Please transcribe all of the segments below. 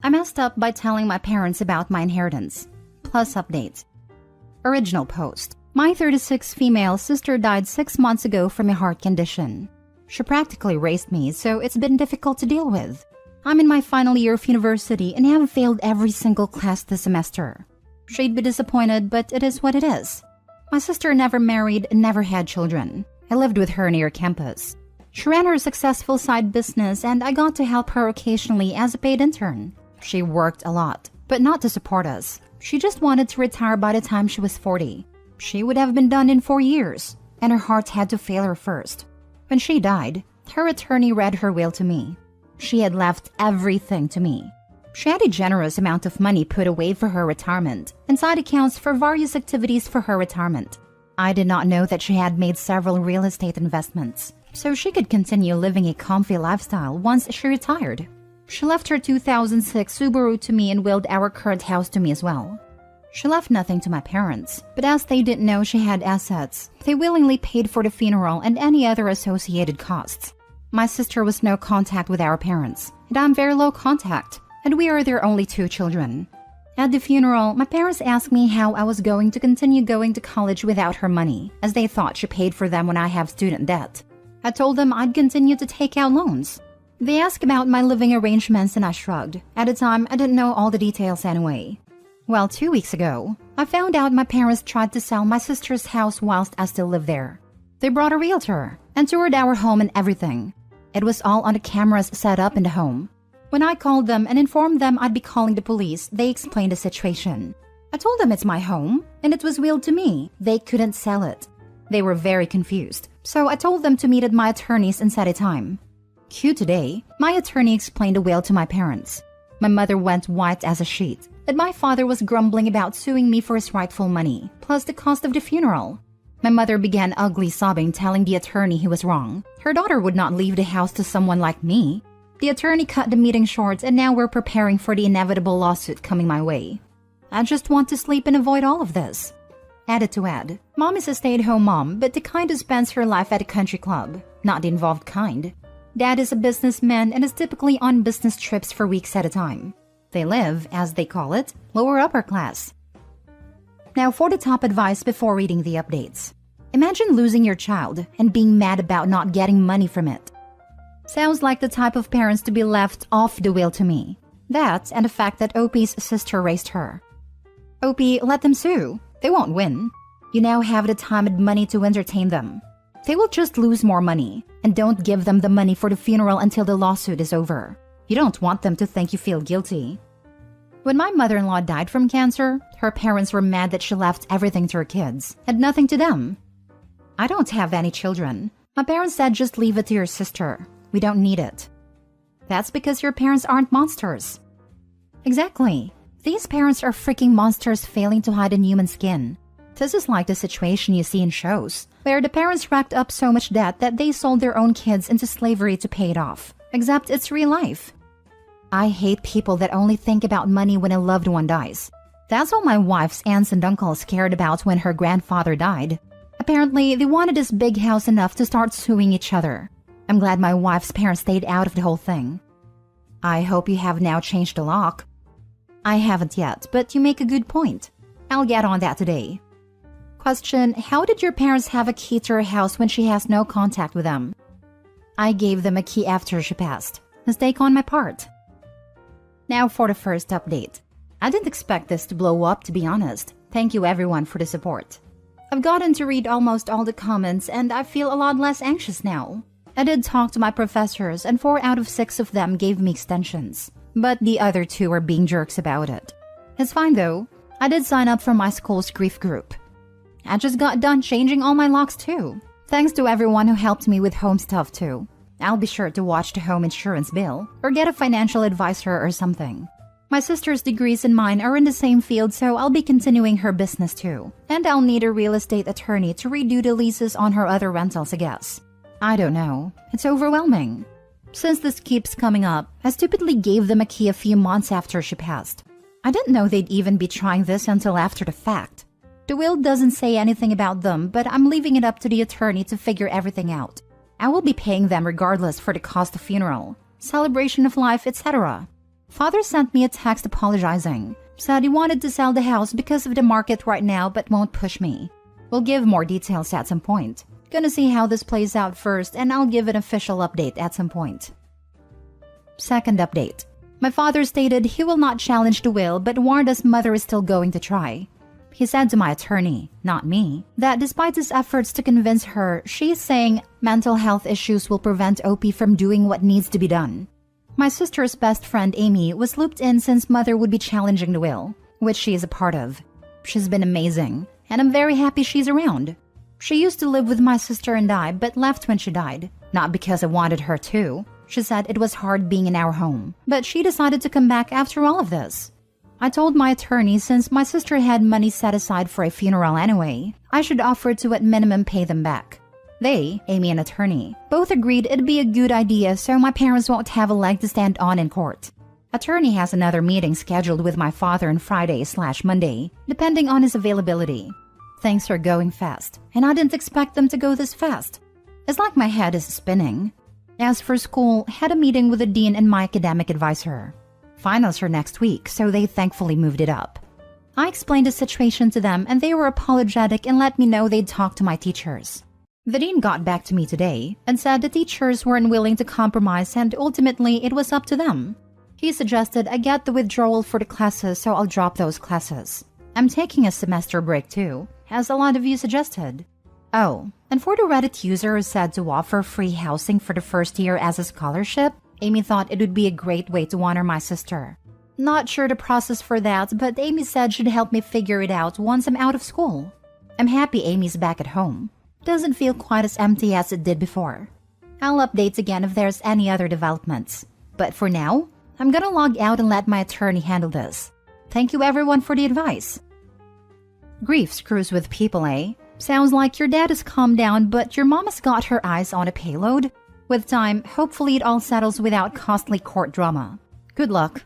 I messed up by telling my parents about my inheritance. Plus update. Original post. My 36 female sister died 6 months ago from a heart condition. She practically raised me, so it's been difficult to deal with. I'm in my final year of university and have failed every single class this semester. She'd be disappointed, but it is what it is. My sister never married and never had children. I lived with her near campus. She ran her successful side business and I got to help her occasionally as a paid intern. She worked a lot, but not to support us. She just wanted to retire by the time she was 40. She would have been done in 4 years, and her heart had to fail her first. When she died, her attorney read her will to me. She had left everything to me. She had a generous amount of money put away for her retirement, and side accounts for various activities for her retirement. I did not know that she had made several real estate investments, so she could continue living a comfy lifestyle once she retired. She left her 2006 Subaru to me and willed our current house to me as well. She left nothing to my parents, but as they didn't know she had assets, they willingly paid for the funeral and any other associated costs. My sister was no contact with our parents, and I'm very low contact, and we are their only 2 children. At the funeral, my parents asked me how I was going to continue going to college without her money, as they thought she paid for them when I have student debt. I told them I'd continue to take out loans. They asked about my living arrangements and I shrugged. At the time, I didn't know all the details anyway. Well, 2 weeks ago, I found out my parents tried to sell my sister's house whilst I still lived there. They brought a realtor and toured our home and everything. It was all on the cameras set up in the home. When I called them and informed them I'd be calling the police, they explained the situation. I told them it's my home and it was willed to me. They couldn't sell it. They were very confused, so I told them to meet at my attorney's and set a time. Cue today, my attorney explained the will to my parents. My mother went white as a sheet, and my father was grumbling about suing me for his rightful money, plus the cost of the funeral. My mother began ugly sobbing, telling the attorney he was wrong. Her daughter would not leave the house to someone like me. The attorney cut the meeting short, and now we're preparing for the inevitable lawsuit coming my way. I just want to sleep and avoid all of this. Added to add, Mom is a stay-at-home mom, but the kind who spends her life at a country club, not the involved kind. Dad is a businessman and is typically on business trips for weeks at a time. They live, as they call it, lower upper class. Now for the top advice before reading the updates. Imagine losing your child and being mad about not getting money from it. Sounds like the type of parents to be left off the will to me. That and the fact that OP's sister raised her. OP, let them sue. They won't win. You now have the time and money to entertain them. They will just lose more money, and don't give them the money for the funeral until the lawsuit is over. You don't want them to think you feel guilty. When my mother-in-law died from cancer, her parents were mad that she left everything to her kids, and nothing to them. I don't have any children. My parents said just leave it to your sister. We don't need it. That's because your parents aren't monsters. Exactly. These parents are freaking monsters failing to hide in human skin. This is like the situation you see in shows, where the parents racked up so much debt that they sold their own kids into slavery to pay it off. Except it's real life. I hate people that only think about money when a loved one dies. That's all my wife's aunts and uncles cared about when her grandfather died. Apparently, they wanted this big house enough to start suing each other. I'm glad my wife's parents stayed out of the whole thing. I hope you have now changed the lock. I haven't yet, but you make a good point. I'll get on that today. Question: how did your parents have a key to her house when she has no contact with them? I gave them a key after she passed. Mistake on my part. Now for the first update. I didn't expect this to blow up, to be honest. Thank you everyone for the support. I've gotten to read almost all the comments and I feel a lot less anxious now. I did talk to my professors and 4 out of 6 of them gave me extensions, but the other 2 are being jerks about it. It's fine though. I did sign up for my school's grief group. I just got done changing all my locks too. Thanks to everyone who helped me with home stuff too. I'll be sure to watch the home insurance bill or get a financial advisor or something. My sister's degrees and mine are in the same field, so I'll be continuing her business too. And I'll need a real estate attorney to redo the leases on her other rentals, I guess. I don't know. It's overwhelming. Since this keeps coming up, I stupidly gave them a key a few months after she passed. I didn't know they'd even be trying this until after the fact. The will doesn't say anything about them, but I'm leaving it up to the attorney to figure everything out. I will be paying them regardless for the cost of funeral, celebration of life, etc. Father sent me a text apologizing. Said he wanted to sell the house because of the market right now but won't push me. We'll give more details at some point. Gonna see how this plays out first and I'll give an official update at some point. Second update. My father stated he will not challenge the will but warned us mother is still going to try. He said to my attorney, not me, that despite his efforts to convince her, she is saying mental health issues will prevent OP from doing what needs to be done. My sister's best friend Amy was looped in since mother would be challenging the will, which she is a part of. She's been amazing, and I'm very happy she's around. She used to live with my sister and I, but left when she died. Not because I wanted her to. She said it was hard being in our home, but she decided to come back after all of this. I told my attorney since my sister had money set aside for a funeral anyway, I should offer to at minimum pay them back. They, Amy and attorney, both agreed it'd be a good idea so my parents won't have a leg to stand on in court. Attorney has another meeting scheduled with my father on Friday/Monday, depending on his availability. Things are going fast, and I didn't expect them to go this fast. It's like my head is spinning. As for school, had a meeting with the dean and my academic advisor. Finals are next week, so they thankfully moved it up. I explained the situation to them and they were apologetic and let me know they'd talk to my teachers. The dean got back to me today and said the teachers weren't willing to compromise and ultimately it was up to them. He suggested I get the withdrawal for the classes so I'll drop those classes. I'm taking a semester break too, as a lot of you suggested. Oh, and for the Reddit user who said to offer free housing for the first year as a scholarship, Amy thought it would be a great way to honor my sister. Not sure the process for that, but Amy said she'd help me figure it out once I'm out of school. I'm happy Amy's back at home. Doesn't feel quite as empty as it did before. I'll update again if there's any other developments. But for now, I'm gonna log out and let my attorney handle this. Thank you everyone for the advice. Grief screws with people, eh? Sounds like your dad has calmed down, but your mom has got her eyes on a payload. With time, hopefully it all settles without costly court drama. Good luck.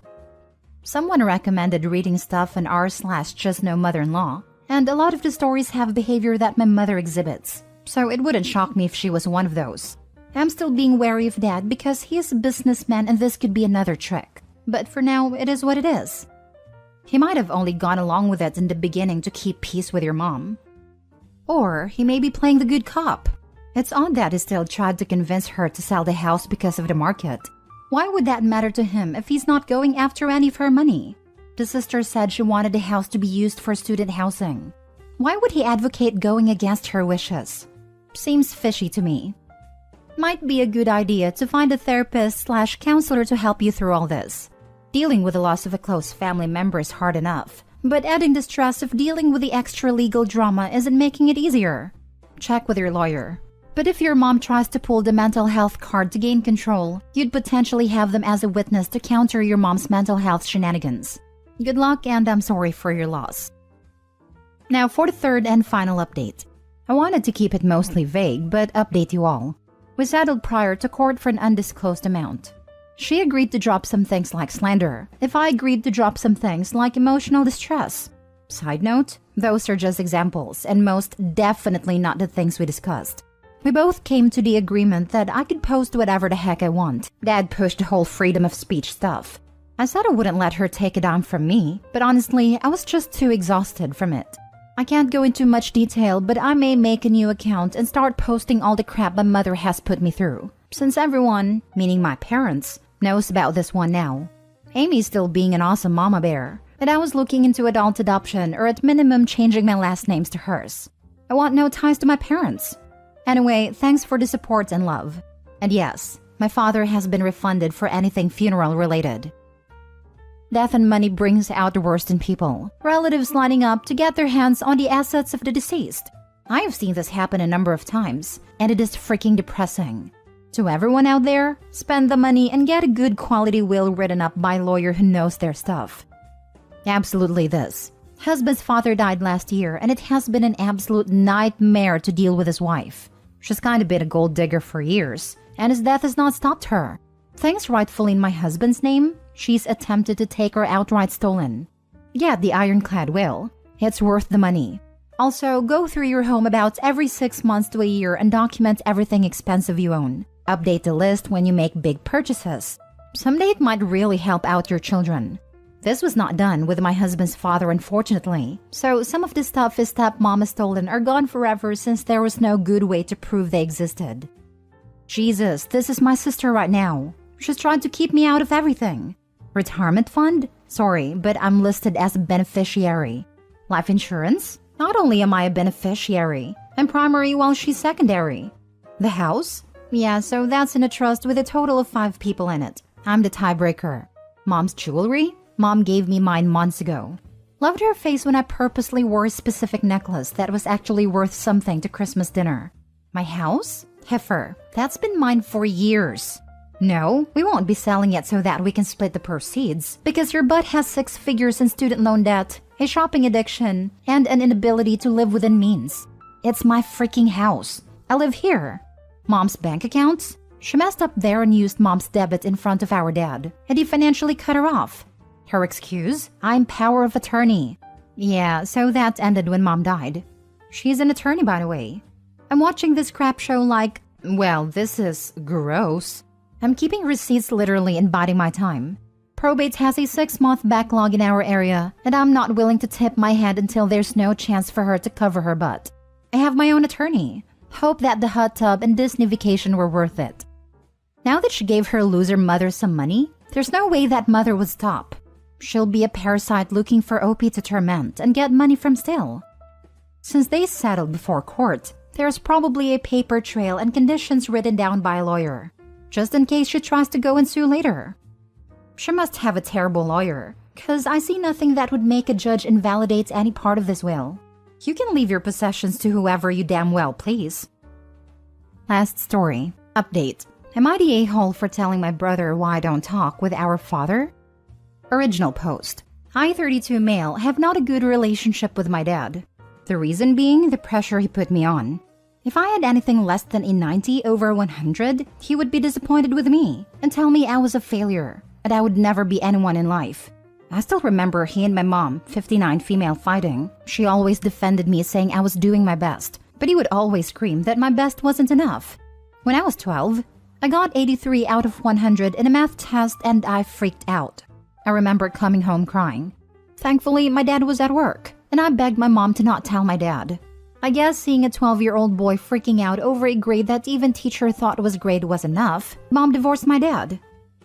Someone recommended reading stuff on r/justknowmother-in-law, and a lot of the stories have behavior that my mother exhibits, so it wouldn't shock me if she was one of those. I'm still being wary of Dad because he is a businessman and this could be another trick. But for now, it is what it is. He might have only gone along with it in the beginning to keep peace with your mom. Or he may be playing the good cop. It's odd that he still tried to convince her to sell the house because of the market. Why would that matter to him if he's not going after any of her money? The sister said she wanted the house to be used for student housing. Why would he advocate going against her wishes? Seems fishy to me. Might be a good idea to find a therapist/counselor to help you through all this. Dealing with the loss of a close family member is hard enough, but adding the stress of dealing with the extra legal drama isn't making it easier. Check with your lawyer. But if your mom tries to pull the mental health card to gain control, you'd potentially have them as a witness to counter your mom's mental health shenanigans. Good luck and I'm sorry for your loss. Now for the third and final update. I wanted to keep it mostly vague, but update you all. We settled prior to court for an undisclosed amount. She agreed to drop some things like slander, if I agreed to drop some things like emotional distress. Side note, those are just examples, and most definitely not the things we discussed. We both came to the agreement that I could post whatever the heck I want. Dad pushed the whole freedom of speech stuff. I said I wouldn't let her take it down from me, but honestly, I was just too exhausted from it. I can't go into much detail, but I may make a new account and start posting all the crap my mother has put me through. Since everyone, meaning my parents, knows about this one now. Amy's still being an awesome mama bear, and I was looking into adult adoption or at minimum changing my last names to hers. I want no ties to my parents. Anyway, thanks for the support and love. And yes, my father has been refunded for anything funeral related. Death and money brings out the worst in people. Relatives lining up to get their hands on the assets of the deceased. I have seen this happen a number of times, and it is freaking depressing. To everyone out there, spend the money and get a good quality will written up by a lawyer who knows their stuff. Absolutely this. Husband's father died last year, and it has been an absolute nightmare to deal with his wife. She's kind of been a gold digger for years, and his death has not stopped her. Things rightfully in my husband's name, she's attempted to take her outright stolen. Get the ironclad will. It's worth the money. Also, go through your home about every 6 months to a year and document everything expensive you own. Update the list when you make big purchases. Someday it might really help out your children. This was not done with my husband's father, unfortunately, so some of the stuff his stepmom has stolen are gone forever since there was no good way to prove they existed. Jesus, this is my sister right now. She's trying to keep me out of everything. Retirement fund? Sorry, but I'm listed as a beneficiary. Life insurance? Not only am I a beneficiary, I'm primary while she's secondary. The house? Yeah, so that's in a trust with a total of 5 people in it. I'm the tiebreaker. Mom's jewelry? Mom gave me mine months ago. Loved her face when I purposely wore a specific necklace that was actually worth something to Christmas dinner. My house? Heifer. That's been mine for years. No, we won't be selling it so that we can split the proceeds, because your butt has 6 figures in student loan debt, a shopping addiction, and an inability to live within means. It's my freaking house. I live here. Mom's bank accounts? She messed up there and used Mom's debit in front of our dad, and he financially cut her off. Her excuse? I'm power of attorney. Yeah, so that ended when Mom died. She's an attorney, by the way. I'm watching this crap show like, well, this is gross. I'm keeping receipts literally and biding my time. Probate has a 6-month backlog in our area, and I'm not willing to tip my hand until there's no chance for her to cover her butt. I have my own attorney. Hope that the hot tub and Disney vacation were worth it. Now that she gave her loser mother some money, there's no way that mother would stop. She'll be a parasite looking for OP to torment and get money from still. Since they settled before court, there's probably a paper trail and conditions written down by a lawyer, just in case she tries to go and sue later. She must have a terrible lawyer, cause I see nothing that would make a judge invalidate any part of this will. You can leave your possessions to whoever you damn well please. Last story. Update. Am I the a-hole for telling my brother why I don't talk with our father? Original post. I, 32 male, have not a good relationship with my dad. The reason being the pressure he put me on. If I had anything less than a 90 over 100, he would be disappointed with me and tell me I was a failure and I would never be anyone in life. I still remember he and my mom, 59 female, fighting. She always defended me saying I was doing my best, but he would always scream that my best wasn't enough. When I was 12, I got 83 out of 100 in a math test and I freaked out. I remember coming home crying. Thankfully, my dad was at work, and I begged my mom to not tell my dad. I guess seeing a 12-year-old boy freaking out over a grade that even teacher thought was grade was enough, Mom divorced my dad.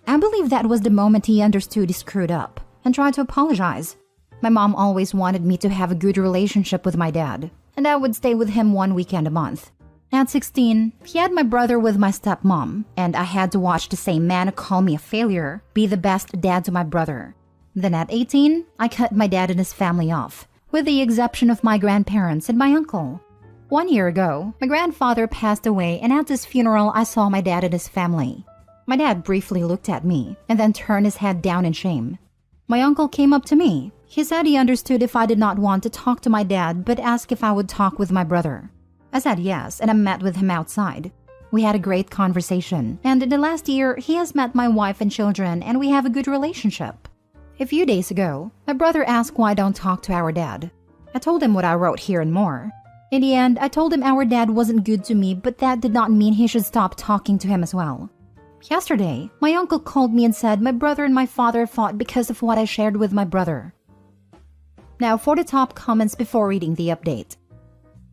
I believe that was the moment he understood he screwed up and tried to apologize. My mom always wanted me to have a good relationship with my dad, and I would stay with him 1 weekend a month. At 16, he had my brother with my stepmom, and I had to watch the same man call me a failure be the best dad to my brother. Then at 18, I cut my dad and his family off, with the exception of my grandparents and my uncle. 1 year ago, my grandfather passed away, and at his funeral I saw my dad and his family. My dad briefly looked at me, and then turned his head down in shame. My uncle came up to me. He said he understood if I did not want to talk to my dad, but asked if I would talk with my brother. I said yes, and I met with him outside. We had a great conversation, and in the last year, he has met my wife and children, and we have a good relationship. A few days ago, my brother asked why I don't talk to our dad. I told him what I wrote here and more. In the end, I told him our dad wasn't good to me, but that did not mean he should stop talking to him as well. Yesterday, my uncle called me and said my brother and my father fought because of what I shared with my brother. Now for the top comments before reading the update.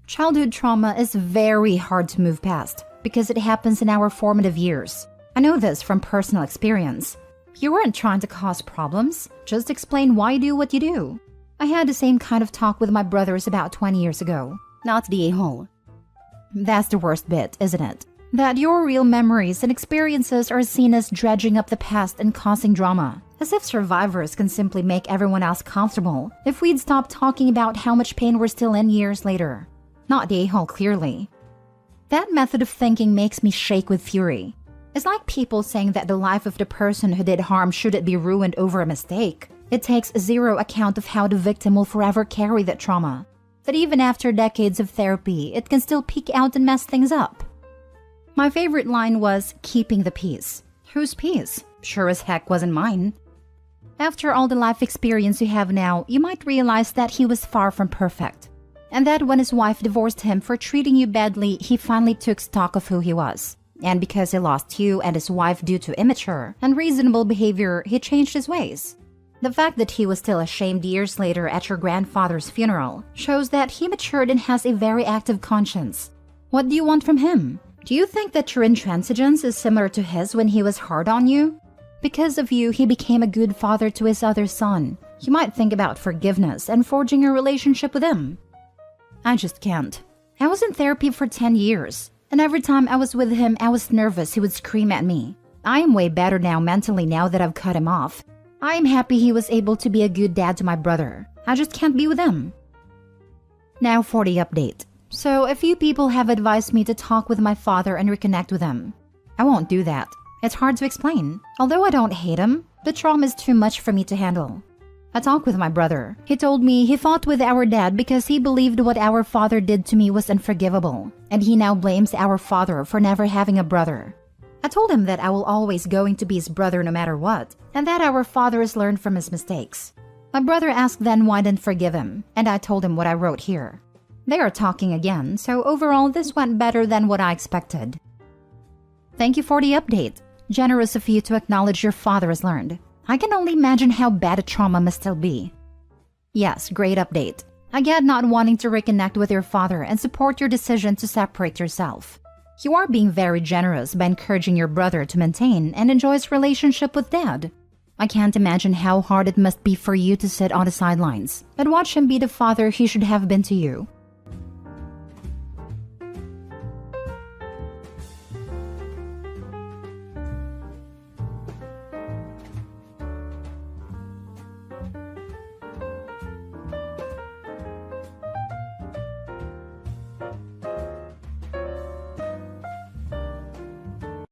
Childhood trauma is very hard to move past because it happens in our formative years. I know this from personal experience. You weren't trying to cause problems, just explain why you do what you do. I had the same kind of talk with my brothers about 20 years ago, not the a-hole. That's the worst bit, isn't it? That your real memories and experiences are seen as dredging up the past and causing drama. As if survivors can simply make everyone else comfortable if we'd stop talking about how much pain we're still in years later. Not the a-hole, clearly. That method of thinking makes me shake with fury. It's like people saying that the life of the person who did harm shouldn't be ruined over a mistake. It takes zero account of how the victim will forever carry that trauma. That even after decades of therapy, it can still peek out and mess things up. My favorite line was, keeping the peace. Whose peace? Sure as heck wasn't mine. After all the life experience you have now, you might realize that he was far from perfect. And that when his wife divorced him for treating you badly, he finally took stock of who he was. And because he lost you and his wife due to immature, unreasonable behavior, he changed his ways. The fact that he was still ashamed years later at your grandfather's funeral shows that he matured and has a very active conscience. What do you want from him? Do you think that your intransigence is similar to his when he was hard on you? Because of you, he became a good father to his other son. You might think about forgiveness and forging a relationship with him. I just can't. I was in therapy for 10 years, and every time I was with him, I was nervous he would scream at me. I am way better now mentally now that I've cut him off. I am happy he was able to be a good dad to my brother. I just can't be with him. Now for the update. So a few people have advised me to talk with my father and reconnect with him. I won't do that. It's hard to explain. Although I don't hate him, the trauma is too much for me to handle. I talked with my brother. He told me he fought with our dad because he believed what our father did to me was unforgivable, and he now blames our father for never having a brother. I told him that I will always going to be his brother no matter what, and that our father has learned from his mistakes. My brother asked then why I didn't forgive him, and I told him what I wrote here. They are talking again, so overall this went better than what I expected. Thank you for the update. Generous of you to acknowledge your father has learned. I can only imagine how bad a trauma must still be. Yes, great update. I get not wanting to reconnect with your father and support your decision to separate yourself. You are being very generous by encouraging your brother to maintain and enjoy his relationship with dad. I can't imagine how hard it must be for you to sit on the sidelines and watch him be the father he should have been to you.